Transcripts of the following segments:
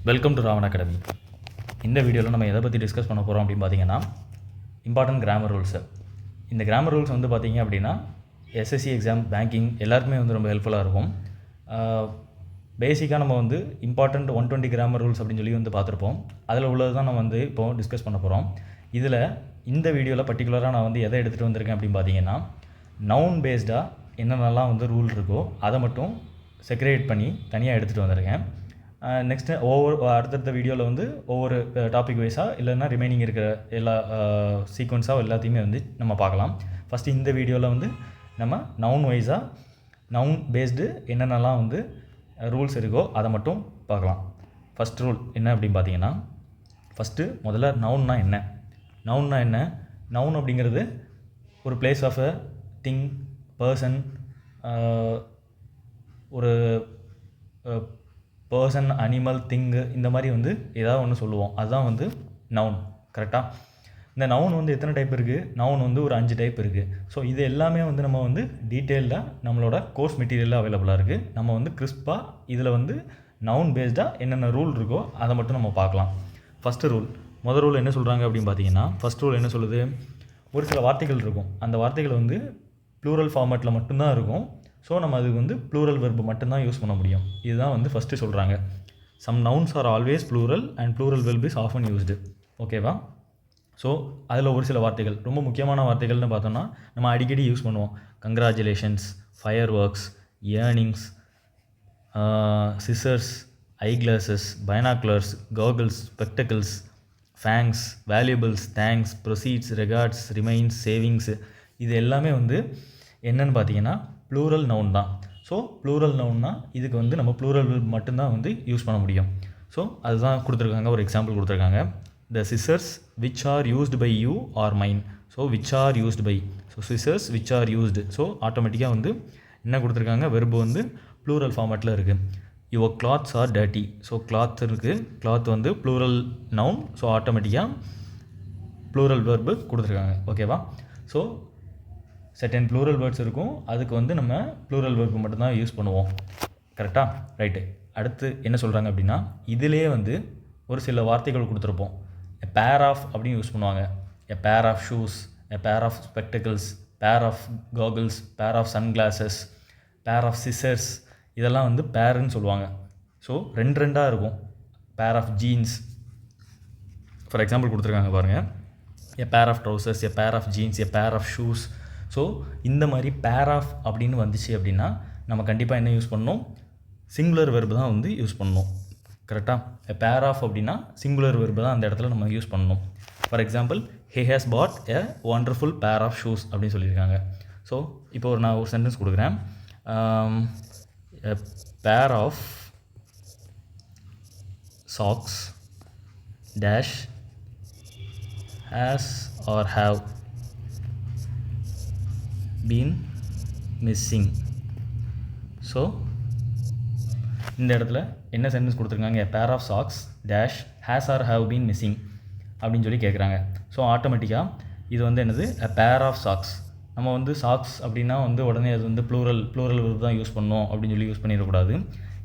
Welcome to Raavan academy. இந்த வீடியோவில் நம்ம எதை பற்றி டிஸ்கஸ் பண்ண போகிறோம் அப்படின்னு பார்த்தீங்கன்னா, இம்பார்ட்டன்ட் கிராமர் ரூல்ஸு. இந்த கிராமர் ரூல்ஸ் வந்து பார்த்திங்க அப்படின்னா எஸ்எஸ்சி எக்ஸாம், பேங்கிங் எல்லாருக்குமே வந்து ரொம்ப ஹெல்ப்ஃபுல்லாக இருக்கும். பேசிக்காக நம்ம வந்து இம்பார்ட்டன்ட் 120 கிராமர் ரூல்ஸ் அப்படின்னு சொல்லி வந்து பார்த்துருப்போம். அதில் உள்ளது தான் நம்ம வந்து இப்போது டிஸ்கஸ் பண்ண போகிறோம். இதில் இந்த வீடியோவில் பர்டிகுலராக நான் வந்து எதை எடுத்துகிட்டு வந்திருக்கேன் அப்படின்னு பார்த்தீங்கன்னா, நவுன் பேஸ்டாக என்னென்னலாம் வந்து ரூல் இருக்கோ அதை மட்டும் செக்ரேட் பண்ணி தனியாக எடுத்துகிட்டு வந்திருக்கேன். நெக்ஸ்ட்டு அடுத்தடுத்த வீடியோவில் வந்து ஒவ்வொரு டாபிக் வைஸாக இல்லைன்னா ரிமைனிங் இருக்கிற எல்லா சீக்வன்ஸாக எல்லாத்தையுமே வந்து நம்ம பார்க்கலாம். ஃபஸ்ட்டு இந்த வீடியோவில் வந்து நம்ம நவுன் வைஸாக நவுன் பேஸ்டு என்னென்னலாம் வந்து ரூல்ஸ் இருக்கோ அதை மட்டும் பார்க்கலாம். ஃபஸ்ட் ரூல் என்ன அப்படின்னு பார்த்தீங்கன்னா, ஃபஸ்ட்டு முதல்ல நவுன்னா என்ன? நவுன் அப்படிங்கிறது ஒரு place of a thing, person, ஒரு பர்சன், அனிமல், திங்கு, இந்த மாதிரி வந்து ஏதாவது ஒன்று சொல்லுவோம். அதுதான் வந்து நவுன். கரெக்டாக? இந்த நவுன் வந்து எத்தனை டைப் இருக்குது? நவுன் வந்து ஒரு 5 டைப் இருக்குது. ஸோ இது எல்லாமே வந்து நம்ம வந்து டீட்டெயில்டாக நம்மளோட கோர்ஸ் மெட்டீரியலில் அவைலபிளாக இருக்குது. நம்ம வந்து கிறிஸ்பாக இதில் வந்து நவுன் பேஸ்டாக என்னென்ன ரூல் இருக்கோ அதை மட்டும் நம்ம பார்க்கலாம். ஃபஸ்ட்டு ரூல், முதல் ரூல் என்ன சொல்கிறாங்க அப்படின்னு பார்த்தீங்கன்னா, ஃபஸ்ட் ரூல் என்ன சொல்லுது? ஒரு சில வார்த்தைகள் இருக்கும், அந்த வார்த்தைகள் வந்து ப்ளூரல் ஃபார்மேட்டில் மட்டும்தான் இருக்கும். ஸோ நம்ம அதுக்கு வந்து ப்ளூரல் வெர்பு மட்டும்தான் யூஸ் பண்ண முடியும். இதுதான் வந்து ஃபஸ்ட்டு சொல்கிறாங்க. Some nouns are always plural and plural verb is often used. ஓகேவா? ஸோ அதில் ஒரு சில வார்த்தைகள், ரொம்ப முக்கியமான வார்த்தைகள்னு பார்த்தோம்னா நம்ம அடிக்கடி யூஸ் பண்ணுவோம். Congratulations, fireworks, earnings, scissors, eye glasses, binoculars, goggles, spectacles, fangs, valuables, thanks, proceeds, records, remains, savings, இது எல்லாமே வந்து என்னென்னு பார்த்தீங்கன்னா ப்ளூரல் நவுன் தான். ஸோ ப்ளூரல் நவுன்னா இதுக்கு வந்து நம்ம ப்ளூரல் வெர்ப் மட்டும்தான் வந்து யூஸ் பண்ண முடியும். ஸோ அதுதான் கொடுத்துருக்காங்க. ஒரு எக்ஸாம்பிள் கொடுத்துருக்காங்க. The scissors which are used by you are mine. So which are used by, so scissors which are used. So ஆட்டோமேட்டிக்காக வந்து என்ன கொடுத்துருக்காங்க? வெர்பு வந்து ப்ளூரல் ஃபார்மேட்டில் இருக்குது. Your clothes are dirty. So cloth இருக்குது, கிளாத் வந்து ப்ளூரல் நவுன். ஸோ ஆட்டோமேட்டிக்காக ப்ளூரல் வெர்பு கொடுத்துருக்காங்க. ஓகேவா? ஸோ செட்டன் ப்ளூரல் வேர்ட்ஸ் இருக்கும், அதுக்கு வந்து நம்ம ப்ளூரல் வெர்பு மட்டும்தான் யூஸ் பண்ணுவோம். கரெக்டாக? ரைட்டு. அடுத்து என்ன சொல்கிறாங்க அப்படின்னா, இதிலே வந்து ஒரு சில வார்த்தைகள் கொடுத்துருப்போம். எ பேர் ஆஃப் அப்படின்னு யூஸ் பண்ணுவாங்க. எ pair of shoes, a pair of spectacles, pair of goggles, pair of sunglasses, pair of scissors, இதெல்லாம் வந்து பேருன்னு சொல்லுவாங்க. ஸோ ரெண்டாக இருக்கும். Pair of jeans for example கொடுத்துருக்காங்க பாருங்கள். எ pair of trousers, a pair of jeans, a pair of shoes. So இந்த மாதிரி பேர் ஆஃப் அப்படின்னு வந்துச்சு அப்படின்னா நம்ம கண்டிப்பாக என்ன யூஸ் பண்ணணும்? சிங்குலர் வெர்பு தான் வந்து யூஸ் பண்ணணும். கரெக்டாக? பேர் ஆஃப் அப்படின்னா சிங்குலர் வெர்பு தான் அந்த இடத்துல நம்ம யூஸ் பண்ணணும். For example, he has bought a wonderful pair of shoes அப்படின்னு சொல்லியிருக்காங்க. ஸோ இப்போ நான் ஒரு சென்டென்ஸ் கொடுக்குறேன். A pair of socks dash has or have been missing. So இந்த இடத்துல என்ன சென்டென்ஸ் கொடுத்துருக்காங்க? Pair of socks dash has or have been missing அப்படின்னு சொல்லி கேட்குறாங்க. ஸோ ஆட்டோமேட்டிக்காக இது வந்து என்னது? பேர் ஆஃப் சாக்ஸ். நம்ம வந்து சாக்ஸ் அப்படின்னா வந்து உடனே அது வந்து ப்ளூரல் வெர்ப் தான் யூஸ் பண்ணணும் அப்படின்னு சொல்லி யூஸ் பண்ணிடக்கூடாது.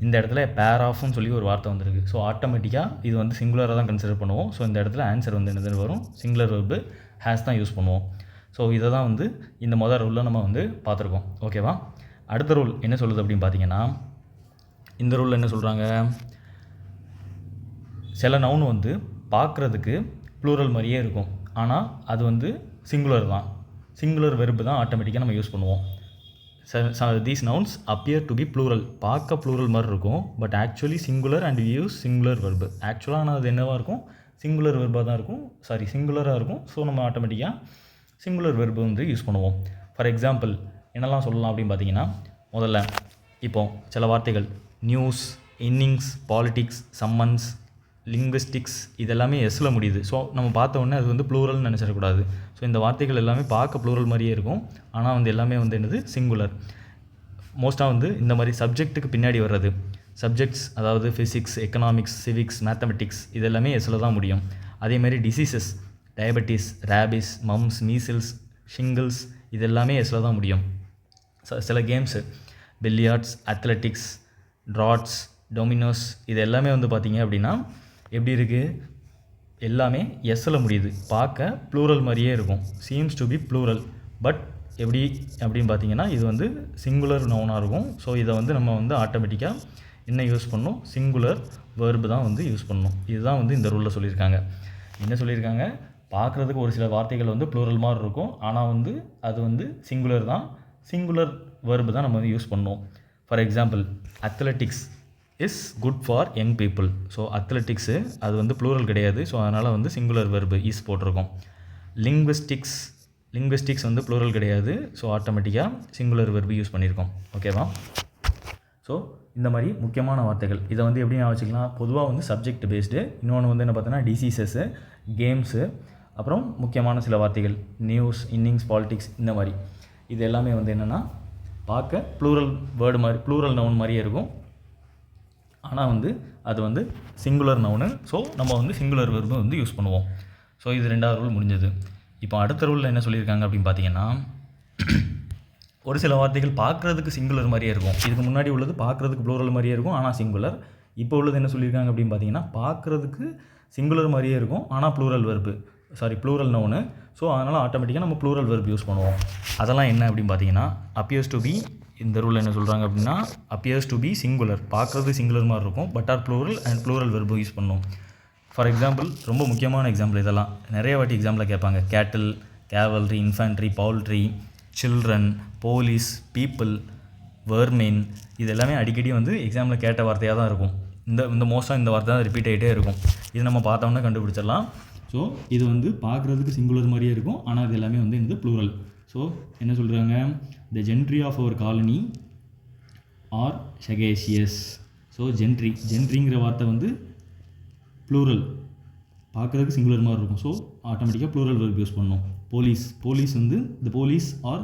இந்த இடத்துல பேர் ஆஃப்னு சொல்லி ஒரு வார்த்தை வந்திருக்கு. ஸோ ஆட்டோமேட்டிக்காக இது வந்து சிங்குலராக தான் கன்சிடர் பண்ணுவோம். ஸோ இந்த இடத்துல ஆன்சர் வந்து என்னது வரும்? சிங்குலர் வெர்பு ஹேஸ் தான் யூஸ் பண்ணுவோம். ஸோ இதை தான் வந்து இந்த முதல் ரூலில் நம்ம வந்து பார்த்துருக்கோம். ஓகேவா? அடுத்த ரூல் என்ன சொல்லுது அப்படின்னு பார்த்தீங்கன்னா, இந்த ரூலில் என்ன சொல்கிறாங்க? சில நவுன் வந்து பார்க்குறதுக்கு ப்ளூரல் மாதிரியே இருக்கும், ஆனால் அது வந்து சிங்குலர் தான். சிங்குலர் வெர்பு தான் ஆட்டோமேட்டிக்காக நம்ம யூஸ் பண்ணுவோம். These nouns appear to be plural. பார்க்க ப்ளூரல் மாதிரி இருக்கும், but actually singular and use singular verb. ஆக்சுவலாக ஆனால் அது என்னவாக இருக்கும்? சிங்குலர் வெர்பாக தான் இருக்கும். சிங்குலராக இருக்கும். ஸோ நம்ம ஆட்டோமேட்டிக்காக சிங்குலர் வெர்பு வந்து யூஸ் பண்ணுவோம். ஃபார் எக்ஸாம்பிள் என்னெல்லாம் சொல்லலாம் அப்படின்னு பார்த்தீங்கன்னா, முதல்ல இப்போது சில வார்த்தைகள் news, innings, politics, summons, linguistics, இதெல்லாமே எஸ்ஸில் முடியுது. ஸோ நம்ம பார்த்த உடனே அது வந்து ப்ளூரல்னு நினச்சிடக்கூடாது. ஸோ இந்த வார்த்தைகள் எல்லாமே பார்க்க ப்ளூரல் மாதிரியே இருக்கும், ஆனால் வந்து எல்லாமே வந்து என்னது? சிங்குலர். மோஸ்ட்டாக வந்து இந்த மாதிரி சப்ஜெக்ட்டுக்கு பின்னாடி வர்றது சப்ஜெக்ட்ஸ், அதாவது ஃபிசிக்ஸ், எக்கனாமிக்ஸ், சிவிக்ஸ், மேத்தமெட்டிக்ஸ், இது எல்லாமே எஸ்ஸில் தான் முடியும். அதேமாதிரி diseases, diabetes, rabies, mumps, measles, shingles, இது எல்லாமே எஸ்ஸில் தான் முடியும். சில கேம்ஸு பில்லியார்ட்ஸ், அத்லெட்டிக்ஸ், ட்ராட்ஸ், டொமினோஸ், இது எல்லாமே வந்து பார்த்திங்க அப்படின்னா எப்படி இருக்குது, எல்லாமே எஸ்ஸில் முடியுது. பார்க்க ப்ளூரல் மாதிரியே இருக்கும், seems to be plural. But எப்படி அப்படின்னு பார்த்தீங்கன்னா இது வந்து சிங்குலர் நவுனாக இருக்கும். ஸோ இதை வந்து நம்ம வந்து ஆட்டோமேட்டிக்காக என்ன யூஸ் பண்ணணும், சிங்குலர் வேர்பு தான் வந்து யூஸ் பண்ணணும். இதுதான் வந்து இந்த ரூலில் சொல்லியிருக்காங்க. என்ன சொல்லியிருக்காங்க, பார்க்குறதுக்கு ஒரு சில வார்த்தைகள் வந்து ப்ளூரல் மாதிரி இருக்கும், ஆனால் வந்து அது வந்து சிங்குலர் தான். சிங்குலர் வேர்பு தான் நம்ம வந்து யூஸ் பண்ணணும். For example, athletics is good for young people. So athletics அது வந்து ப்ளூரல் கிடையாது. ஸோ அதனால் வந்து சிங்குலர் வெர்பு இஸ் போட்டிருக்கோம். லிங்குவிஸ்டிக்ஸ் வந்து ப்ளூரல் கிடையாது. ஸோ ஆட்டோமேட்டிக்காக சிங்குலர் வெர்பு யூஸ் பண்ணியிருக்கோம். ஓகேவா? ஸோ இந்த மாதிரி முக்கியமான வார்த்தைகள் இதை வந்து எப்படி நான் வச்சுக்கலாம், பொதுவாக வந்து சப்ஜெக்ட் பேஸ்டு. இன்னொன்று வந்து என்ன பார்த்தோன்னா டிசீசஸ்ஸு, கேம்ஸு, அப்புறம் முக்கியமான சில வார்த்தைகள் நியூஸ், இன்னிங்ஸ், பாலிட்டிக்ஸ், இந்த மாதிரி இது எல்லாமே வந்து என்னென்னா பார்க்க ப்ளூரல் வேர்டு மாதிரி, ப்ளூரல் நவுன் மாதிரியே இருக்கும், ஆனால் வந்து அது வந்து சிங்குலர் நவுனு. ஸோ நம்ம வந்து சிங்குலர் வெர்பு வந்து யூஸ் பண்ணுவோம். ஸோ இது 2வது ரூல் முடிஞ்சது. இப்போ அடுத்த ரூலில் என்ன சொல்லியிருக்காங்க அப்படின்னு பார்த்தீங்கன்னா, ஒரு சில வார்த்தைகள் பார்க்குறதுக்கு சிங்குலர் மாதிரியே இருக்கும். இதுக்கு முன்னாடி உள்ளது பார்க்குறதுக்கு ப்ளூரல் மாதிரியே இருக்கும், ஆனால் சிங்குலர். இப்போ உள்ளது என்ன சொல்லியிருக்காங்க அப்படின்னு பார்த்தீங்கன்னா, பார்க்குறதுக்கு சிங்குலர் மாதிரியே இருக்கும், ஆனால் ப்ளூரல் நவுனு. ஸோ அதனால் ஆட்டோமேட்டிக்காக நம்ம ப்ளூரல் வெர்பு யூஸ் பண்ணுவோம். அதெல்லாம் என்ன அப்படின்னு பார்த்தீங்கன்னா, அப்பியர்ஸ் டு பி, இந்த ரூல் என்ன சொல்கிறாங்க அப்படின்னா, அப்பியர்ஸ் டு பி சிங்குலர், பார்க்குறது சிங்குலர் மாதிரி இருக்கும், but are plural and plural verb use பண்ணணும். ஃபார் எக்ஸாம்பிள், ரொம்ப முக்கியமான எக்ஸாம்பிள் இதெல்லாம் நிறைய வாட்டி எக்ஸாம்பிளில் கேட்பாங்க. Cattle, cavalry, infantry, poultry, children, police, people, vermin, இது எல்லாமே அடிக்கடி வந்து எக்ஸாமில் கேட்ட வார்த்தையாக தான் இருக்கும். இந்த மோஸ்ட்டாக இந்த வார்த்தை தான் ரிப்பீட் ஆகிட்டே இருக்கும். இது நம்ம பார்த்தோம்னா கண்டுபிடிச்சிடலாம். ஸோ இது வந்து பார்க்குறதுக்கு சிங்குலர் மாதிரியே இருக்கும், ஆனால் இது எல்லாமே வந்து இந்த ப்ளூரல். ஸோ என்ன சொல்கிறாங்க, the gentry of our colony are sagacious. So ஜென்ட்ரிங்கிற வார்த்தை வந்து ப்ளூரல், பார்க்குறதுக்கு சிங்குலர் மாதிரி இருக்கும். ஸோ ஆட்டோமேட்டிக்காக ப்ளூரல் வெர்ப் யூஸ் பண்ணணும். போலீஸ் வந்து the police are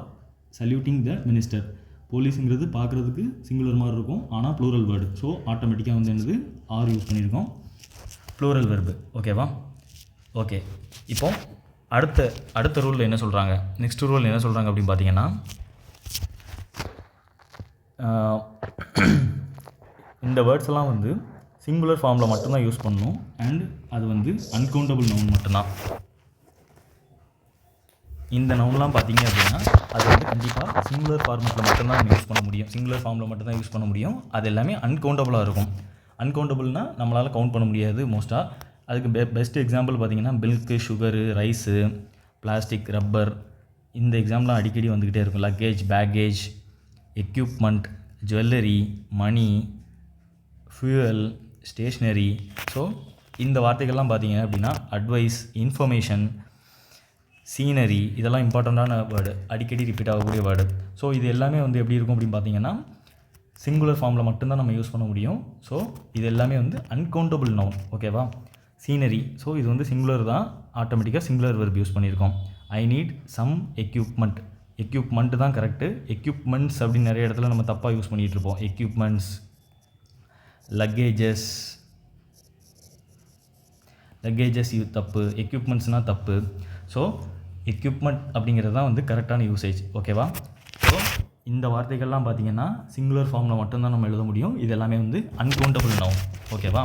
saluting the minister. போலீஸுங்கிறது பார்க்குறதுக்கு சிங்குலர் மாதிரி இருக்கும், ஆனால் ப்ளூரல் வேர்டு. ஸோ ஆட்டோமேட்டிக்காக வந்து என்னது ஆர் யூஸ் பண்ணியிருக்கோம், ப்ளூரல் வெர்பு. ஓகேவா? ஓகே, இப்போ அடுத்த ரூலில் என்ன சொல்கிறாங்க, நெக்ஸ்ட் ரூல் என்ன சொல்கிறாங்க அப்படின்னு பார்த்தீங்கன்னா, இந்த வேர்ட்ஸ் எல்லாம் வந்து சிங்குலர் ஃபார்மில் மட்டும்தான் யூஸ் பண்ணணும், அண்ட் அது வந்து அன்கவுண்டபிள் நவுன் மட்டும்தான். இந்த நவுன்லாம் பார்த்தீங்க அப்படின்னா அது வந்து கண்டிப்பாக சிங்குலர் ஃபார்மெட்டில் மட்டும்தான் நம்ம யூஸ் பண்ண முடியும், சிங்குலர் ஃபார்மில் மட்டும்தான் யூஸ் பண்ண முடியும். அது எல்லாமே அன்கவுண்டபுளாக இருக்கும். அன்கவுண்டபுள்னால் நம்மளால் கவுண்ட் பண்ண முடியாது மோஸ்ட்டாக. அதுக்கு பெஸ்ட் எக்ஸாம்பிள் பார்த்தீங்கன்னா milk, sugar, rice, plastic, rubber, இந்த எக்ஸாம்பிள்லாம் அடிக்கடி வந்துக்கிட்டே இருக்கும். லக்கேஜ், பேக்கேஜ், எக்யூப்மெண்ட், ஜுவல்லரி, மணி, ஃபியூயல், ஸ்டேஷ்னரி. ஸோ இந்த வார்த்தைகள்லாம் பார்த்தீங்க அப்படின்னா அட்வைஸ், இன்ஃபர்மேஷன், சீனரி, இதெல்லாம் இம்பார்ட்டண்ட்டான வேர்டு, அடிக்கடி ரிப்பீட் ஆகக்கூடிய வேர்டு. ஸோ இது எல்லாமே வந்து எப்படி இருக்கும் அப்படின்னு பார்த்தீங்கன்னா சிங்குலர் ஃபார்மில் மட்டும்தான் நம்ம யூஸ் பண்ண முடியும். ஸோ இது எல்லாமே வந்து அன்கவுண்டபிள் நவுன். ஓகேவா? சீனரி, ஸோ இது வந்து சிங்குலர் தான், ஆட்டோமேட்டிக்காக சிங்குலர் வெர்ப் யூஸ் பண்ணியிருக்கோம். ஐ நீட் சம் எக்யூப்மெண்ட் தான் கரெக்டு. எக்யூப்மெண்ட்ஸ் அப்படின்னு நிறைய இடத்துல நம்ம தப்பாக யூஸ் பண்ணிகிட்டு இருப்போம். எக்யூப்மெண்ட்ஸ், லக்கேஜஸ் இது தப்பு, எக்யூப்மெண்ட்ஸ்னால் தப்பு. ஸோ எக்யூப்மெண்ட் அப்படிங்கிறது தான் வந்து கரெக்டான யூசேஜ். ஓகேவா? ஸோ இந்த வார்த்தைகள்லாம் பார்த்திங்கன்னா சிங்குலர் ஃபார்மில் மட்டும்தான் நம்ம எழுத முடியும். இது எல்லாமே வந்து அன்கவுண்டபிள் நவுன். ஓகேவா?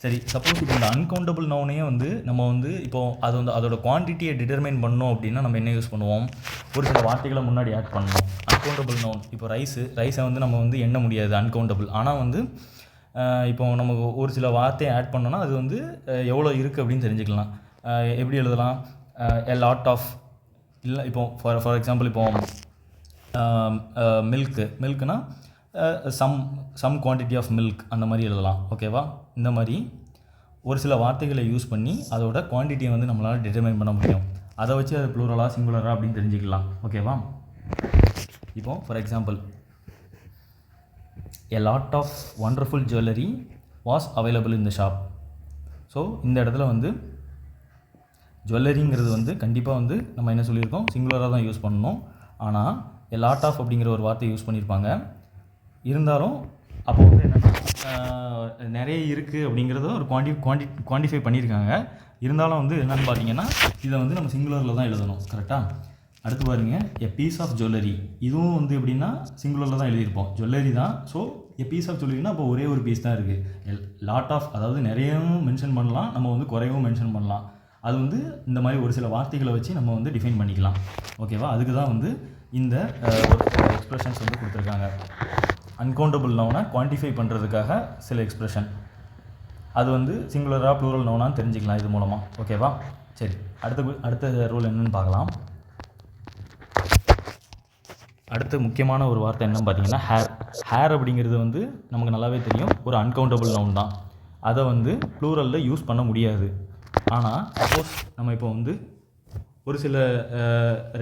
சரி, சப்போஸ் இப்போ இந்த அன்கவுண்டபிள் நவுனையே வந்து நம்ம வந்து இப்போது அது வந்து அதோட குவான்டிட்டியை டிட்டர்மைன் பண்ணோம் அப்படின்னா நம்ம என்ன யூஸ் பண்ணுவோம், ஒரு சில வார்த்தைகளை முன்னாடி ஆட் பண்ணணும். அன்கவுண்டபிள் நவுன், இப்போ ரைஸை வந்து நம்ம வந்து எண்ண முடியாது, அன்கவுண்டபிள். ஆனால் வந்து இப்போ நமக்கு ஒரு சில வார்த்தையை ஆட் பண்ணோன்னா அது வந்து எவ்வளோ இருக்குது அப்படின்னு தெரிஞ்சுக்கலாம். எப்படி எழுதலாம், எ லாட் ஆஃப், இல்லை இப்போ ஃபார் எக்ஸாம்பிள் இப்போ மில்க்குனா சம் குவான்டிட்டி ஆஃப் மில்க், அந்த மாதிரி எழுதலாம். ஓகேவா? இந்த மாதிரி ஒரு சில வார்த்தைகளை யூஸ் பண்ணி அதோட குவான்டிட்டியை வந்து நம்மளால் டிட்டர்மைன் பண்ண முடியும். அதை வச்சு அது ப்ளூரலா சிங்குலரா அப்படின்னு தெரிஞ்சுக்கலாம். ஓகேவா? இப்போ for example, a lot of wonderful jewellery was available in the shop. So இந்த இடத்துல வந்து ஜுவல்லரிங்கிறது வந்து கண்டிப்பாக வந்து நம்ம என்ன சொல்லியிருக்கோம், சிங்குலராக தான் யூஸ் பண்ணணும். ஆனால் எ லாட் ஆஃப் அப்படிங்கிற ஒரு வார்த்தை யூஸ் பண்ணியிருப்பாங்க. இருந்தாலும் அப்போ வந்து என்னென்னா நிறைய இருக்குது அப்படிங்கிறத ஒரு குவான்டிஃபை பண்ணியிருக்காங்க. இருந்தாலும் வந்து என்னென்னு பார்த்தீங்கன்னா இதை வந்து நம்ம சிங்குலரில் தான் எழுதணும். கரெக்டாக? அடுத்து பாருங்கள், எ பீஸ் ஆஃப் ஜுவல்லரி, இதுவும் வந்து எப்படின்னா சிங்குலரில் தான் எழுதியிருப்போம், ஜுவல்லரி தான். ஸோ எ பீஸ் ஆஃப் சொல்லிங்கன்னா அப்போ ஒரே ஒரு பீஸ் தான் இருக்குது. லாட் ஆஃப் அதாவது நிறையவும் மென்ஷன் பண்ணலாம், நம்ம வந்து குறையவும் மென்ஷன் பண்ணலாம். அது வந்து இந்த மாதிரி ஒரு சில வார்த்தைகளை வச்சு நம்ம வந்து டிஃபைன் பண்ணிக்கலாம். ஓகேவா? அதுக்கு தான் வந்து இந்த ஒரு எக்ஸ்ப்ரெஷன்ஸ் வந்து கொடுத்துருக்காங்க. அன்கவுண்டபிள் நவுனை குவான்டிஃபை பண்ணுறதுக்காக சில எக்ஸ்ப்ரெஷன், அது வந்து சிங்குலராக ப்ளூரல் நவுனான்னு தெரிஞ்சுக்கலாம் இது மூலமாக. ஓகேவா? சரி, அடுத்த ரூல் என்னென்னு பார்க்கலாம். அடுத்த முக்கியமான ஒரு வார்த்தை என்னன்னு பார்த்தீங்கன்னா ஹேர் அப்படிங்கிறது வந்து நமக்கு நல்லாவே தெரியும், ஒரு அன்கவுண்டபிள் நவுன் தான். அதை வந்து ப்ளூரலில் யூஸ் பண்ண முடியாது. ஆனால் சப்போஸ் நம்ம இப்போ வந்து ஒரு சில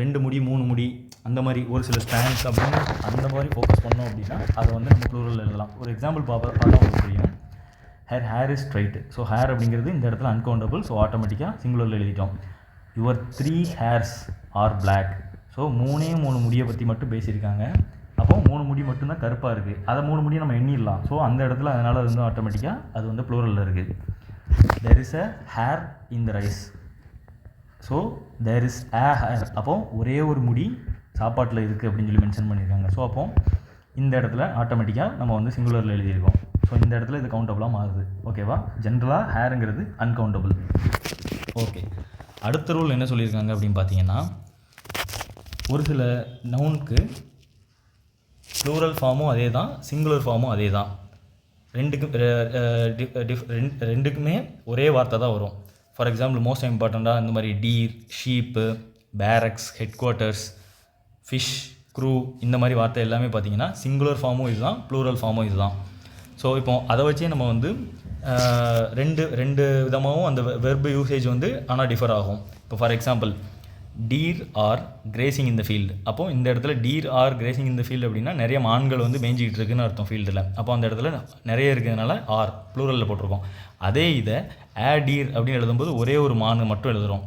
2 முடி 3 முடி அந்த மாதிரி ஒரு சில ஸ்டாண்ட்ஸ் அப்படின்னு அந்த மாதிரி ஃபோக்கஸ் பண்ணோம் அப்படின்னா அதை வந்து நம்ம ப்ளூரலில் எழுதலாம். ஒரு எக்ஸாம்பிள் பார்த்தா உங்களுக்கு புரியும். Hair is straight. So hair அப்படிங்கிறது இந்த இடத்துல அன்கவுண்டபிள், ஸோ ஆட்டோமேட்டிக்காக சிங்குலரில் எழுதிட்டோம். Your 3 hairs are black. So 3 முடியை பற்றி மட்டும் பேசியிருக்காங்க. அப்போ 3 முடி மட்டும்தான் கருப்பாக இருக்குது. அதை 3 முடியை நம்ம எண்ணிடலாம். ஸோ அந்த இடத்துல அதனால் அது வந்து ஆட்டோமேட்டிக்காக அது வந்து ப்ளூரலில் இருக்குது. there is a hair in the rice. So there is a hair. அப்போ ஒரே ஒரு முடி சாப்பாட்டில் இருக்குது அப்படின்னு சொல்லி மென்ஷன் பண்ணியிருக்காங்க. ஸோ அப்போ இந்த இடத்துல ஆட்டோமேட்டிக்காக நம்ம வந்து சிங்குலரில் எழுதியிருக்கோம். ஸோ இந்த இடத்துல இது கவுண்டபுளாக மாறுது. ஓகேவா? ஜென்ரலாக ஹேருங்கிறது அன்கவுண்டபிள். ஓகே, அடுத்த ரூல் என்ன சொல்லியிருக்காங்க அப்படின்னு பார்த்தீங்கன்னா, ஒரு சில நவுனுக்கு ப்ளூரல் ஃபார்மும் அதே தான், சிங்குலர் ஃபார்மும் அதே தான். ரெண்டுக்குமே ஒரே வார்த்தை தான் வரும். ஃபார் எக்ஸாம்பிள் மோஸ்ட் இம்பார்ட்டண்ட்டாக இந்த மாதிரி deer, sheep, barracks, headquarters, fish, crew இந்த மாதிரி வார்த்தை எல்லாமே பார்த்திங்கன்னா சிங்குலர் ஃபார்மும் இதுதான், ப்ளூரல் ஃபார்மும் இதுதான். ஸோ இப்போ அதை வச்சே நம்ம வந்து ரெண்டு விதமாகவும் அந்த வெர்பு யூசேஜ் வந்து ஆனால் டிஃபர் ஆகும். இப்போ for example deer are grazing இந்த ஃபீல்டு. அப்போ இந்த இடத்துல டீர் ஆர் கிரேசிங் இந்த ஃபீல்டு அப்படின்னா நிறைய மான்கள் வந்து மேய்ஞ்சிக்கிட்டு இருக்குன்னு அர்த்தம் ஃபீல்டில். அப்போ அந்த இடத்துல நிறைய இருக்கிறதுனால ஆர் ப்ளூரலில் போட்டிருக்கோம். அதே இதை டீர் அப்படின்னு எழுதும்போது ஒரே ஒரு மான் மட்டும் எழுதுகிறோம்.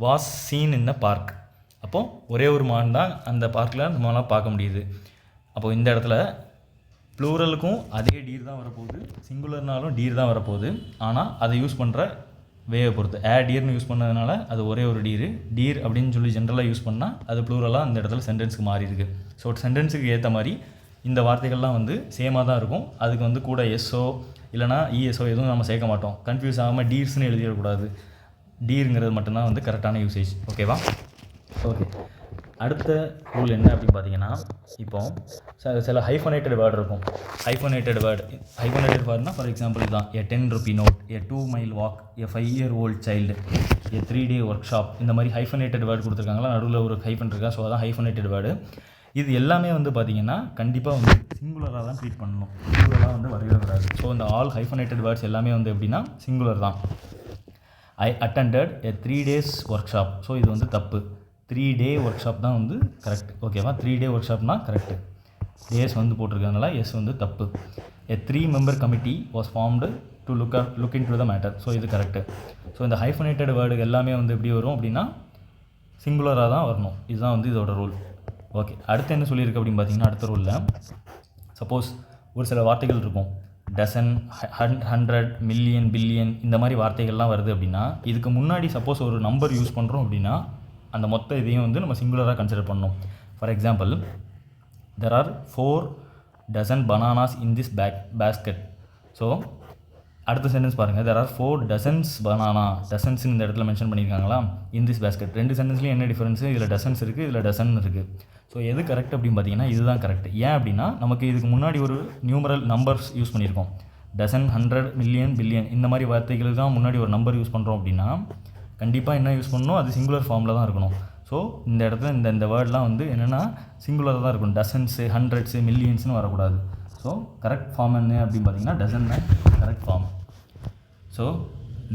Was scene in the park. அப்போது ஒரே ஒரு மான் தான் அந்த பார்க்கில் நம்மளால் பார்க்க முடியுது. அப்போது இந்த இடத்துல ப்ளூரலுக்கும் அதே டீர் தான் வரப்போகுது, சிங்குலர்னாலும் டீர் தான் வரப்போகுது. ஆனால் அதை யூஸ் பண்ணுற வேவை பொறுத்து டீர்னு யூஸ் பண்ணதுனால அது ஒரே ஒரு டீர் அப்படின்னு சொல்லி ஜென்ரலாக யூஸ் பண்ணால் அது ப்ளூரலாக அந்த இடத்துல சென்டென்ஸுக்கு மாறி இருக்குது. ஸோ சென்டென்ஸுக்கு ஏற்ற மாதிரி இந்த வார்த்தைகள்லாம் வந்து சேமாக தான் இருக்கும். அதுக்கு வந்து கூட எஸ்ஓ இல்லைனா இஎஸ்ஓ எதுவும் நம்ம சேர்க்க மாட்டோம். கன்ஃபியூஸ் ஆகாமல் டீர்ஸ்னு எழுதிடக்கூடாது. டீருங்கிறது மட்டும்தான் வந்து கரெக்டான யூசேஜ். ஓகேவா? ஓகே, அடுத்த ரூல் என்ன அப்படின்னு பார்த்தீங்கன்னா, இப்போ சில ஹைஃபனேட்டட் வேர்டு இருக்கும். ஹைஃபனேட்டட் வேர்டுனா ஃபார் எக்ஸாம்பிள் இதுதான், a 10 rupee note, a 2 mile walk, a 5-year-old child, a 3-day workshop. இந்த மாதிரி ஹைஃபனேட்டட் வேர்டு கொடுத்துருக்காங்களா, நடுவில் ஒரு ஹைஃபன் இருக்கா. ஸோ அதான் ஹைஃபனேட்டட் வேர்டு. இது எல்லாமே வந்து பார்த்திங்கன்னா கண்டிப்பாக வந்து சிங்குலராக தான் ட்ரீட் பண்ணணும், ப்ளூரலாக வந்து வரவே வராது. ஸோ இந்த ஆல் ஹைஃபனேட்டட் வேர்ட்ஸ் எல்லாமே வந்து எப்படின்னா சிங்குலர் தான். I attended a 3 days workshop. So இது வந்து தப்பு. 3-day workshop தான் வந்து கரெக்ட். ஓகேவா? 3-day workshopனா correct. டேஸ் வந்து போட்டிருக்கிறதுனால எஸ் வந்து தப்பு. a 3-member committee was formed to look into the matter. So இது கரெக்டு. ஸோ இந்த ஹைஃபனேட்டட் வேர்டு எல்லாமே வந்து எப்படி வரும் அப்படின்னா சிங்குலராக தான் வரணும். இதுதான் வந்து இதோட ரூல். ஓகே, அடுத்து என்ன சொல்லியிருக்கு அப்படின்னு பார்த்தீங்கன்னா, அடுத்த ரூலில் சப்போஸ் ஒரு சில வார்த்தைகள் இருக்கும், டசன், 100, மில்லியன், பில்லியன் இந்த மாதிரி வார்த்தைகள்லாம் வருது அப்படின்னா இதுக்கு முன்னாடி சப்போஸ் ஒரு நம்பர் யூஸ் பண்ணுறோம் அப்படின்னா அந்த மொத்த இதையும் வந்து நம்ம சிங்குலராக கன்சிடர் பண்ணணும். For example there are 4 dozen bananas in this basket. So அடுத்த சென்டென்ஸ் பாருங்கள், there are 4 dozens banana. Dozens இந்த இடத்துல மென்ஷன் பண்ணியிருக்காங்களா, in this basket. 2 சென்டென்ஸ்லையும் என்ன டிஃபரன்ஸு, இதில் டசன்ஸ் இருக்குது, இதில் டசன் இருக்குது. ஸோ எது கரெக்ட் அப்படின்னு பார்த்தீங்கன்னா இதுதான் கரெக்ட். ஏன் அப்படின்னா நமக்கு இதுக்கு முன்னாடி ஒரு நியூமரல் நம்பர்ஸ் யூஸ் பண்ணியிருக்கோம். டசன், 100, மில்லியன், பில்லியன் இந்த மாதிரி வார்த்தைகளுக்கு தான் முன்னாடி ஒரு நம்பர் யூஸ் பண்ணுறோம் அப்படின்னா கண்டிப்பாக என்ன யூஸ் பண்ணணும், அது சிங்குலர் ஃபார்மில் தான் இருக்கணும். ஸோ இந்த இடத்துல இந்த வேர்ட்லாம் வந்து என்னென்னா சிங்குலராக தான் இருக்கணும். டசன்ஸு, ஹண்ட்ரட்ஸு, மில்லியன்ஸ்னு வரக்கூடாது. ஸோ கரெக்ட் ஃபார்ம் என்ன அப்படின்னு பார்த்தீங்கன்னா டசன் தான் கரெக்ட் ஃபார்ம். ஸோ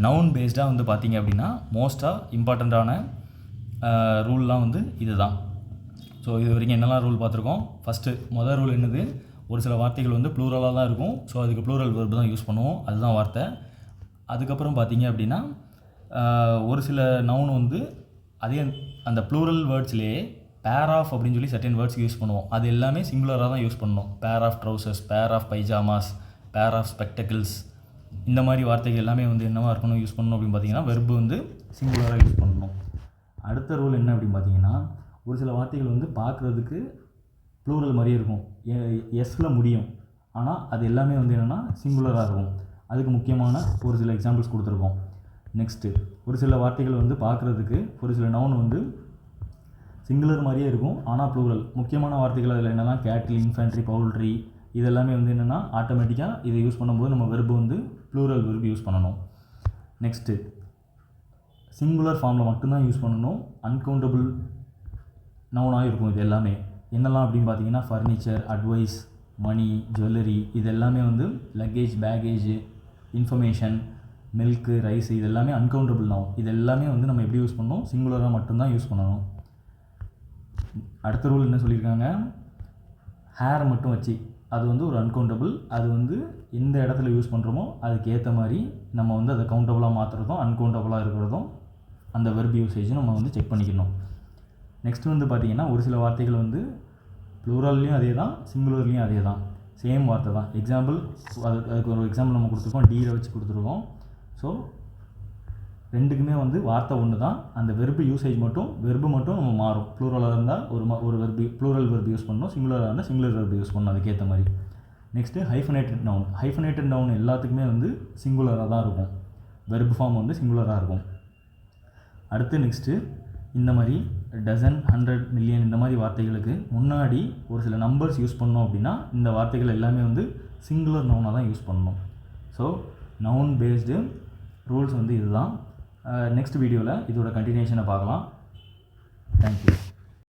நவுன் பேஸ்டாக வந்து பார்த்திங்க அப்படின்னா மோஸ்ட்டாக இம்பார்ட்டண்ட்டான ரூல்லாம் வந்து இது தான். ஸோ இது வரைக்கும் என்னெல்லாம் ரூல் பார்த்துருக்கோம். ஃபஸ்ட்டு மொதல் ரூல் என்னது, ஒரு சில வார்த்தைகள் வந்து ப்ளூரலாக தான் இருக்கும். ஸோ அதுக்கு ப்ளூரல் வெர்பு தான் யூஸ் பண்ணுவோம், அதுதான் வார்த்தை. அதுக்கப்புறம் பார்த்திங்க அப்படின்னா ஒரு சில நவுன் வந்து அதே அந்த ப்ளூரல் வேர்ட்ஸ்லேயே பேர் ஆஃப் அப்படின்னு சொல்லி சர்டன் வேர்ட்ஸ்க்கு யூஸ் பண்ணுவோம். அது எல்லாமே சிங்குலராக தான் யூஸ் பண்ணணும். Pair of trousers, pair of pyjamas, pair of spectacles இந்த மாதிரி வார்த்தைகள் எல்லாமே வந்து என்னவாக இருக்கணும் யூஸ் பண்ணணும் அப்படின்னு பார்த்தீங்கன்னா வெர்பு வந்து சிங்குலராக யூஸ் பண்ணணும். அடுத்த ரூல் என்ன அப்படின்னு பார்த்தீங்கன்னா, ஒரு சில வார்த்தைகள் வந்து பார்க்குறதுக்கு ப்ளூரல் மாதிரியே இருக்கும், எஸ்ஸில் முடியும். ஆனால் அது எல்லாமே வந்து என்னென்னா சிங்குலராக இருக்கும். அதுக்கு முக்கியமான ஒரு சில எக்ஸாம்பிள்ஸ் கொடுத்துருக்கோம். நெக்ஸ்ட்டு ஒரு சில வார்த்தைகள் வந்து பார்க்குறதுக்கு ஒரு சில நவுன் வந்து சிங்குலர் மாதிரியே இருக்கும், ஆனால் ப்ளூரல். முக்கியமான வார்த்தைகள் அதில் என்னென்னா கேட்டில், இன்ஃபேண்ட்ரி, பவுல்ட்ரி, இது எல்லாமே வந்து என்னென்னா ஆட்டோமேட்டிக்காக இதை யூஸ் பண்ணும்போது நம்ம வெர்பு வந்து ப்ளூரல் வெர்பு யூஸ் பண்ணணும். நெக்ஸ்ட்டு சிங்குலர் ஃபார்மில் மட்டும்தான் யூஸ் பண்ணணும். அன்கவுண்டபிள் நவுனாக இருக்கும் இது எல்லாமே. என்னெல்லாம் அப்படின்னு பார்த்தீங்கன்னா ஃபர்னிச்சர், அட்வைஸ், மணி, ஜுவல்லரி, இது எல்லாமே வந்து luggage, baggage, information, milk, rice, இது எல்லாமே அன்கவுண்டபிள் நவுன். இது எல்லாமே வந்து நம்ம எப்படி யூஸ் பண்ணணும், சிங்குலராக மட்டும்தான் யூஸ் பண்ணணும். அடுத்த ரூல் என்ன சொல்லியிருக்காங்க, ஹேரை மட்டும் வச்சு அது வந்து ஒரு அன்கவுண்டபிள். அது வந்து எந்த இடத்துல யூஸ் பண்ணுறோமோ அதுக்கு ஏற்ற மாதிரி நம்ம வந்து அதை கவுண்டபுளாக மாற்றுறதும் அன்கவுண்டபுளாக இருக்கிறதும் அந்த வெர்ப் யூசேஜும் நம்ம வந்து செக் பண்ணிக்கணும். நெக்ஸ்ட் வந்து பார்த்திங்கன்னா ஒரு சில வார்த்தைகள் வந்து ப்ளூரல்லையும் அதே தான், சிங்குலர்லேயும் அதே தான், சேம் வார்த்தை தான். எக்ஸாம்பிள் அதுக்கு ஒரு எக்ஸாம்பிள் நம்ம கொடுத்துருக்கோம், டீரை வச்சு கொடுத்துருக்கோம். ஸோ ரெண்டுக்குமே வந்து வார்த்தை ஒன்று தான், அந்த வெர்பு யூசேஜ் மட்டும் நம்ம மாறும். ப்ளூரலாக இருந்தால் ஒரு வெர்பு ப்ளூரல் வெர்பு யூஸ் பண்ணணும், சிங்குலராக இருந்தால் சிங்குலர் வெர்பு யூஸ் பண்ணணும் அதுக்கேற்ற மாதிரி. Next hyphenated noun. Hyphenated noun எல்லாத்துக்குமே வந்து சிங்குலராக தான் இருக்கும், வெர்பு ஃபார்ம் வந்து சிங்குலராக இருக்கும். அடுத்து நெக்ஸ்ட்டு இந்த மாதிரி டசன், 100, மில்லியன் இந்த மாதிரி வார்த்தைகளுக்கு முன்னாடி ஒரு சில நம்பர்ஸ் யூஸ் பண்ணோம் அப்படின்னா இந்த வார்த்தைகள் எல்லாமே வந்து சிங்குலர் நவுனாக தான் யூஸ் பண்ணணும். ஸோ நவுன் பேஸ்டு ரூல்ஸ் வந்து இதுதான். நெக்ஸ்ட் வீடியோவில் இதோட கண்டினியூஷனை பார்க்கலாம். தேங்க்யூ.